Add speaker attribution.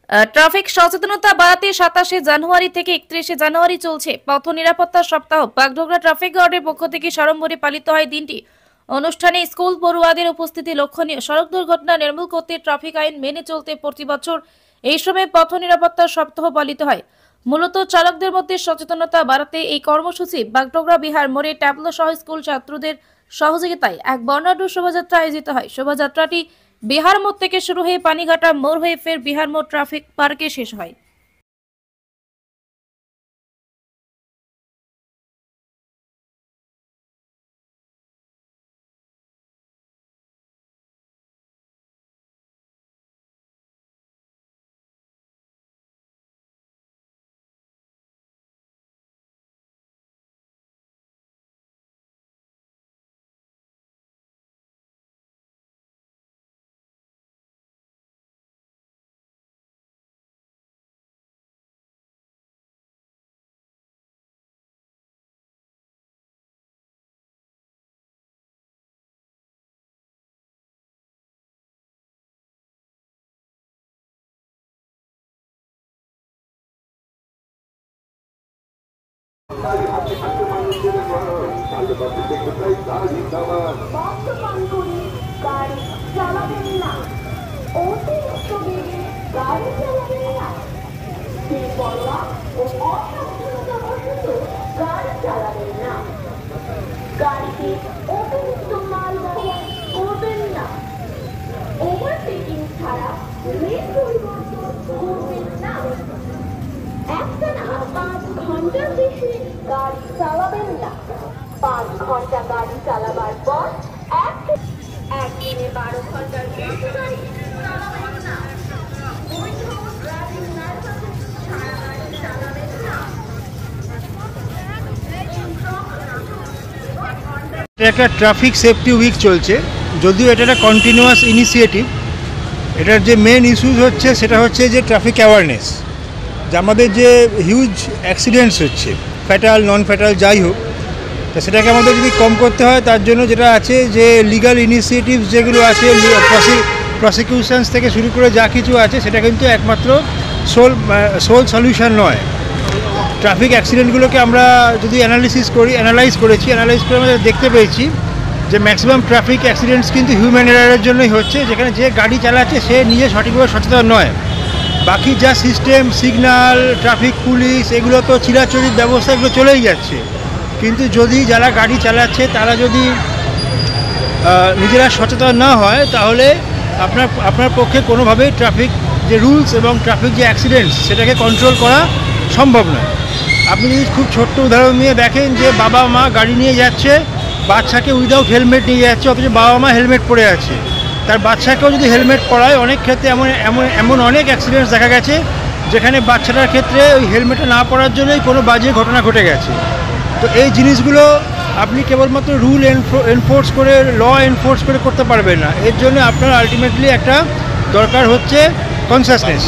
Speaker 1: Traffic সচেতনতা বাড়াতে 27শে জানুয়ারি থেকে 31শে জানুয়ারি চলছে পথ নিরাপত্তা সপ্তাহ। বাগডোগরা ট্রাফিক গার্ডের পক্ষ থেকে সাড়ম্বরে পালিত হয় দিনটি। অনুষ্ঠানে স্কুল পড়ুয়াদের উপস্থিতি লক্ষণীয়। সড়ক দুর্ঘটনা নির্মূল করতে ট্রাফিক আইন মেনে চলতে প্রতি বছর এই সময় পথ নিরাপত্তা সপ্তাহ পালিত হয়। মূলত চালকদের মধ্যে সচেতনতা বাড়াতে এই কর্মসূচি বাগডোগরা বিহার মোড়ে ট্যাবলো সহ স্কুল ছাত্রদের সহযোগিতায় এক বর্ণাঢ্য শোভাযাত্রা আয়োজিত হয়। শোভাযাত্রাটি বিহার মোড় থেকে শুরু হয়ে পানিঘাটা মোড় হয়ে ফের বিহার মোড় ট্রাফিক পার্কে শেষ হয়।
Speaker 2: গাড়ি চালাবেন না। 5 ঘন্টা গাড়ি চালাবার পর একদিনে 12 ঘন্টার বেশি গাড়ি চালাবেন না।
Speaker 3: একটা ট্রাফিক সেফটি উইক চলছে, যদিও এটা একটা কন্টিনিউয়াস ইনিশিয়েটিভ। এটার যে মেন ইস্যুজ হচ্ছে সেটা হচ্ছে যে ট্রাফিক অ্যাওয়ারনেস, যে আমাদের যে হিউজ অ্যাক্সিডেন্টস হচ্ছে, ফ্যাটাল নন ফ্যাটাল যাই হোক, তো সেটাকে আমাদের যদি কম করতে হয় তার জন্য যেটা আছে যে লিগাল ইনিশিয়েটিভস যেগুলো আছে, প্রসিকিউশনস থেকে শুরু করে যা কিছু আছে সেটা কিন্তু একমাত্র সোল সলিউশন নয়। ট্রাফিক অ্যাক্সিডেন্টগুলোকে আমরা যদি অ্যানালাইজ করে আমরা দেখতে পেয়েছি যে ম্যাক্সিমাম ট্রাফিক অ্যাক্সিডেন্টস কিন্তু হিউম্যান এরারের জন্যই হচ্ছে, যেখানে যে গাড়ি চালাচ্ছে সে নিজে সঠিকভাবে সচেতন নয়। বাকি যা সিস্টেম, সিগন্যাল, ট্রাফিক পুলিশ, এগুলো তো চিরাচরিত ব্যবস্থা, এগুলো চলেই যাচ্ছে। কিন্তু যদি যারা গাড়ি চালাচ্ছে তারা যদি নিজেরা সচেতন না হয় তাহলে আপনার পক্ষে কোনোভাবেই ট্রাফিক যে রুলস এবং ট্রাফিক যে অ্যাক্সিডেন্টস সেটাকে কন্ট্রোল করা সম্ভব নয়। আপনি যদি খুব ছোট্ট উদাহরণ নিয়ে দেখেন যে বাবা মা গাড়ি নিয়ে যাচ্ছে, বাচ্চাকে উইদাউট হেলমেট নিয়ে যাচ্ছে, অথচ বাবা মা হেলমেট পরে আছে। তার বাচ্চাকেও যদি হেলমেট পরায়, অনেক ক্ষেত্রে এমন অনেক অ্যাক্সিডেন্টস দেখা গেছে যেখানে বাচ্চাটার ক্ষেত্রে ওই হেলমেটটা না পরার জন্যই কোনো বাজে ঘটনা ঘটে গেছে। তো এই জিনিসগুলো আপনি কেবলমাত্র রুল এনফোর্স করে, ল এনফোর্স করে করতে পারবেন না। এর জন্য আপনার আলটিমেটলি একটা দরকার হচ্ছে কনসাসনেস।